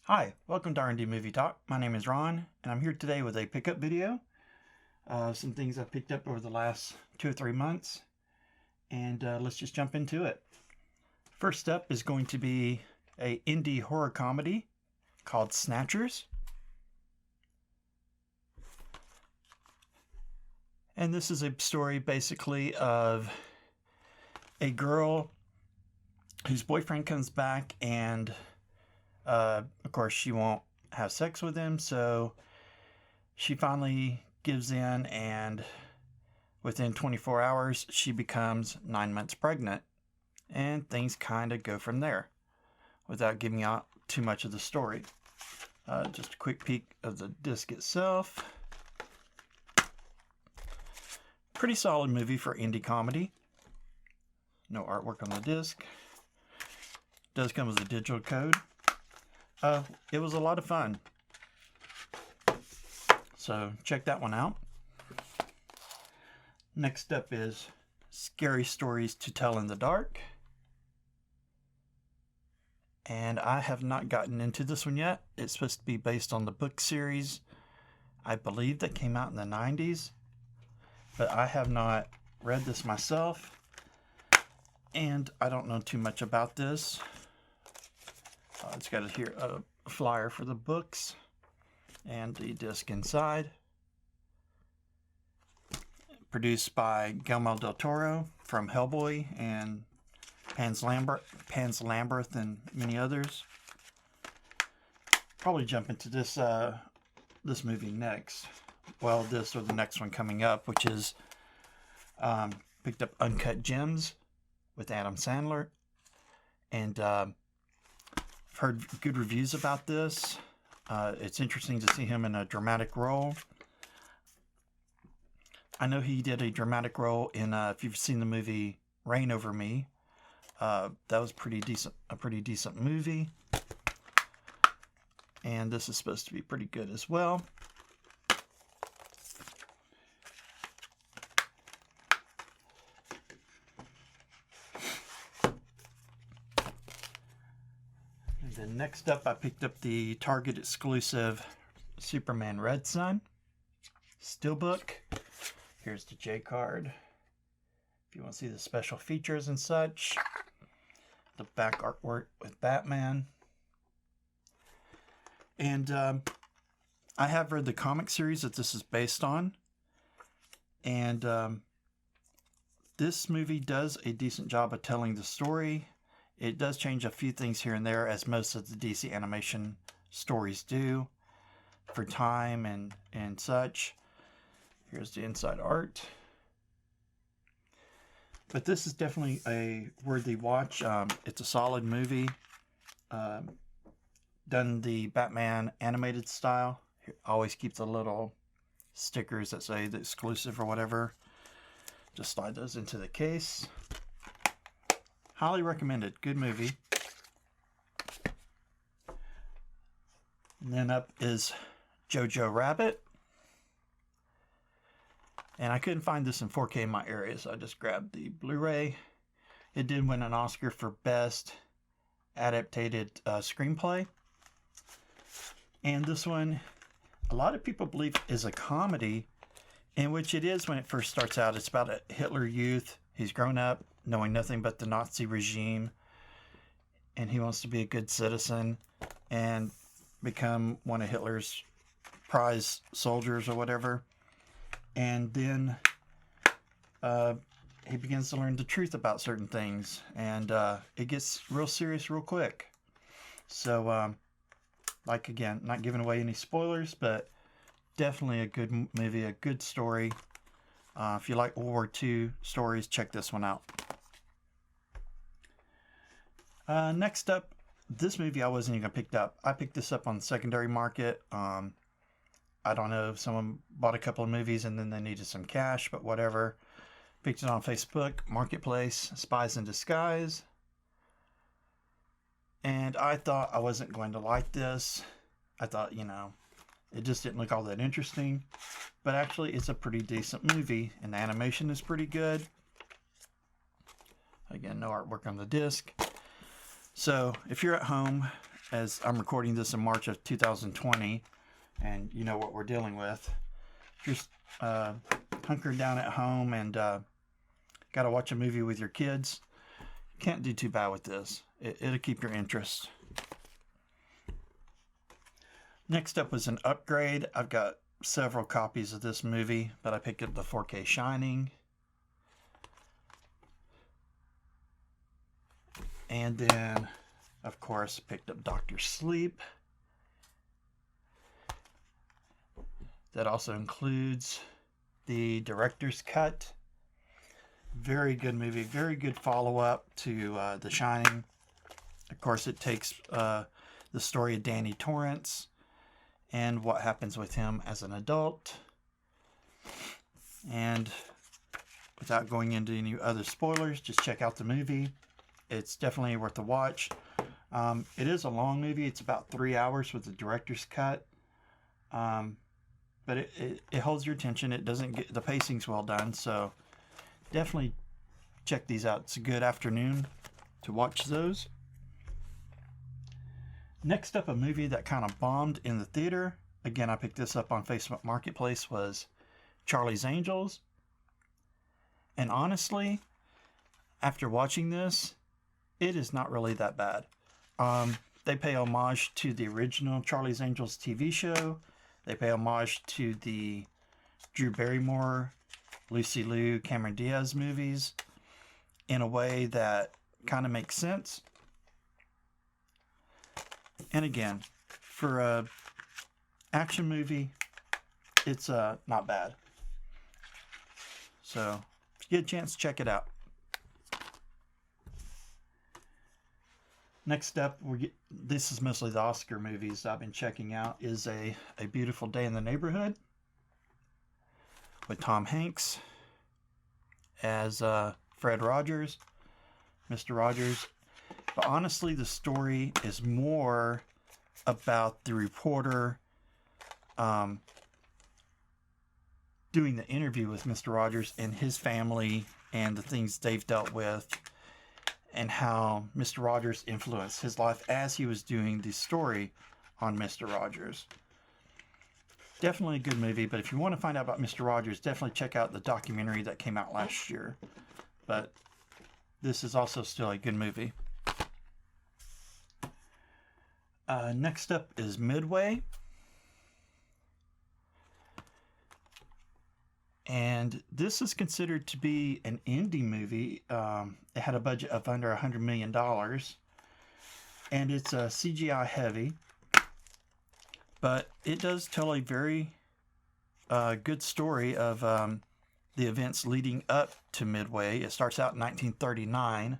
Hi, welcome to R&D Movie Talk. My name is Ron, and I'm here today with a pickup video. Some things I've picked up over the last 2 or 3 months, and let's just jump into it. First up is going to be a indie horror comedy called Snatchers. And this is a story basically of a girl whose boyfriend comes back and of course she won't have sex with him, so she finally gives in, and within 24 hours she becomes 9 months pregnant, and things kind of go from there without giving out too much of the story. Just a quick peek of the disc itself. Pretty solid movie for indie comedy. No artwork on the disc. Does come with a digital code. It was a lot of fun. So check that one out. Next up is Scary Stories to Tell in the Dark. And I have not gotten into this one yet. It's supposed to be based on the book series, I believe, that came out in the 90s. But I have not read this myself, and I don't know too much about this. It's got here a flyer for the books and the disc inside. Produced by Guillermo del Toro from Hellboy and Pan's Labyrinth and many others. Probably jump into this movie next. Well, this or the next one coming up, which is picked up Uncut Gems with Adam Sandler, and I've heard good reviews about this. It's interesting to see him in a dramatic role. I know he did a dramatic role in if you've seen the movie Reign Over Me, that was a pretty decent movie, and this is supposed to be pretty good as well. Then next up, I picked up the Target exclusive Superman Red Sun Steelbook. Here's the J card. If you want to see the special features and such. The back artwork with Batman. And I have read the comic series that this is based on. And this movie does a decent job of telling the story. It does change a few things here and there, as most of the DC animation stories do, for time and such. Here's the inside art. But this is definitely a worthy watch. It's a solid movie. Done the Batman animated style. Always keep the little stickers that say the exclusive or whatever. Just slide those into the case. Highly recommended. Good movie. And then up is Jojo Rabbit. And I couldn't find this in 4K in my area, so I just grabbed the Blu-ray. It did win an Oscar for Best Adapted Screenplay. And this one, a lot of people believe is a comedy, in which it is when it first starts out. It's about a Hitler youth. He's grown up knowing nothing but the Nazi regime, and he wants to be a good citizen and become one of Hitler's prize soldiers or whatever. And then he begins to learn the truth about certain things, and it gets real serious real quick. So, like, again, not giving away any spoilers, but definitely a good movie, a good story. If you like World War II stories, check this one out. Next up, this movie I wasn't even picked up. I picked this up on the secondary market. I don't know if someone bought a couple of movies and then they needed some cash, but whatever. Picked it on Facebook, Marketplace, Spies in Disguise. And I thought I wasn't going to like this. I thought, it just didn't look all that interesting. But actually, it's a pretty decent movie, and the animation is pretty good. Again, no artwork on the disc. So, if you're at home as I'm recording this in March of 2020, and you know what we're dealing with. Just hunkered down at home and got to watch a movie with your kids. Can't do too bad with this. It'll keep your interest. Next up was an upgrade. I've got several copies of this movie, but I picked up the 4K Shining. And then, of course, picked up Dr. Sleep. That also includes the director's cut. Very good movie, very good follow-up to The Shining. Of course, it takes the story of Danny Torrance and what happens with him as an adult. And without going into any other spoilers, just check out the movie. It's definitely worth a watch. It is a long movie. It's about 3 hours with the director's cut. But it holds your attention. It doesn't get, the pacing's well done, so definitely check these out. It's a good afternoon to watch those. Next up, a movie that kind of bombed in the theater. Again, I picked this up on Facebook Marketplace, was Charlie's Angels. And honestly, after watching this, it is not really that bad. They pay homage to the original Charlie's Angels TV show. They pay homage to the Drew Barrymore, Lucy Liu, Cameron Diaz movies in a way that kind of makes sense. And again, for a action movie, it's not bad. So if you get a chance, check it out. Next up, this is mostly the Oscar movies I've been checking out, is A Beautiful Day in the Neighborhood with Tom Hanks as Fred Rogers, Mr. Rogers. But honestly, the story is more about the reporter doing the interview with Mr. Rogers and his family and the things they've dealt with, and how Mr. Rogers influenced his life as he was doing the story on Mr. Rogers. Definitely a good movie, but if you want to find out about Mr. Rogers, definitely check out the documentary that came out last year. But this is also still a good movie. Next up is Midway. And this is considered to be an indie movie. It had a budget of under $100 million. And it's CGI heavy. But it does tell a very good story of the events leading up to Midway. It starts out in 1939.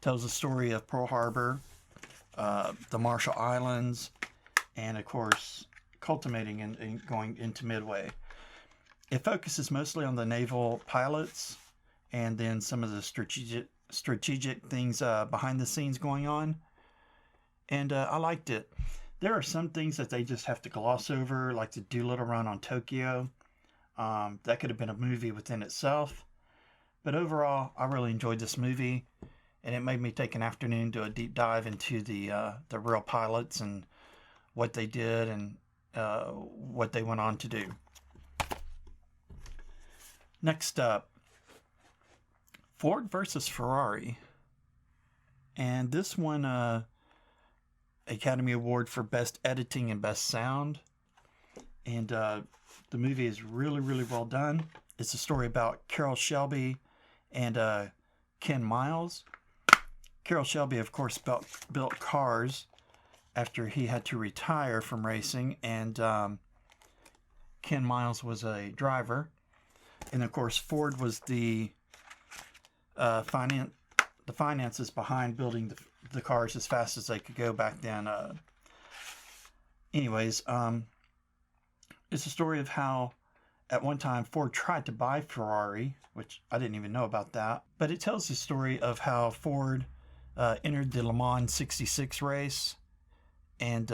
Tells the story of Pearl Harbor, the Marshall Islands, and of course, culminating and going into Midway. It focuses mostly on the naval pilots and then some of the strategic things behind the scenes going on. And I liked it. There are some things that they just have to gloss over, like the Doolittle run on Tokyo. That could have been a movie within itself. But overall, I really enjoyed this movie. And it made me take an afternoon, do a deep dive into the real pilots and what they did and what they went on to do. Next up, Ford versus Ferrari. And this won an Academy Award for Best Editing and Best Sound. And the movie is really, really well done. It's a story about Carroll Shelby and Ken Miles. Carroll Shelby, of course, built cars after he had to retire from racing. And Ken Miles was a driver. And of course, Ford was the finances behind building the cars as fast as they could go back then. Anyways, it's a story of how at one time Ford tried to buy Ferrari, which I didn't even know about that. But it tells the story of how Ford entered the Le Mans 66 race. And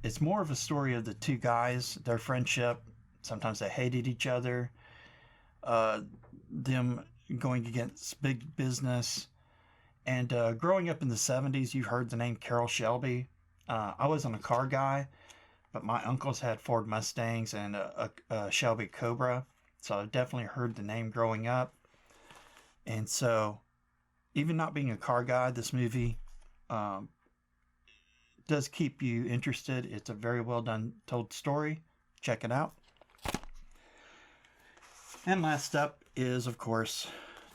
it's more of a story of the two guys, their friendship. Sometimes they hated each other. Them going against big business And growing up in the 70s, you've heard the name Carroll Shelby. I wasn't a car guy, but my uncles had Ford Mustangs and a Shelby Cobra. So I've definitely heard the name growing up. And so, even not being a car guy, this movie does keep you interested. It's a very well done told story. Check it out. And last up is, of course,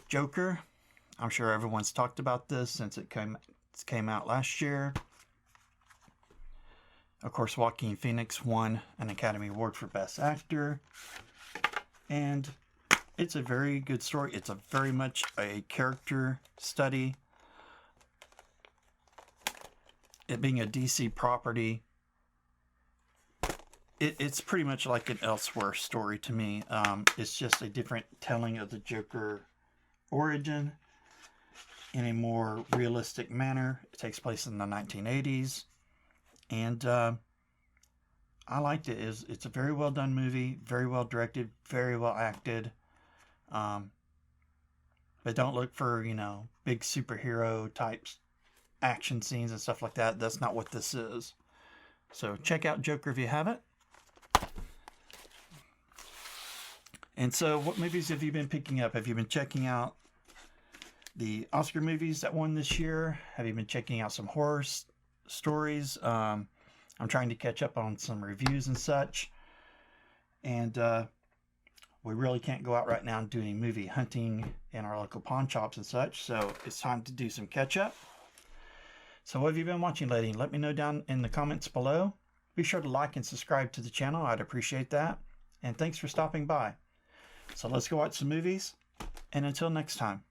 Joker. I'm sure everyone's talked about this since it came out last year. Of course, Joaquin Phoenix won an Academy Award for Best Actor. And it's a very good story. It's a very much a character study. It being a DC property, it's pretty much like an Elsewhere story to me. It's just a different telling of the Joker origin in a more realistic manner. It takes place in the 1980s. And I liked it. It's a very well done movie, very well directed, very well acted. But don't look for, big superhero types action scenes and stuff like that. That's not what this is. So check out Joker if you haven't. And so what movies have you been picking up? Have you been checking out the Oscar movies that won this year? Have you been checking out some horror stories? I'm trying to catch up on some reviews and such. And we really can't go out right now and do any movie hunting in our local pawn shops and such. So it's time to do some catch up. So what have you been watching lately? Let me know down in the comments below. Be sure to like and subscribe to the channel. I'd appreciate that. And thanks for stopping by. So let's go watch some movies. And until next time.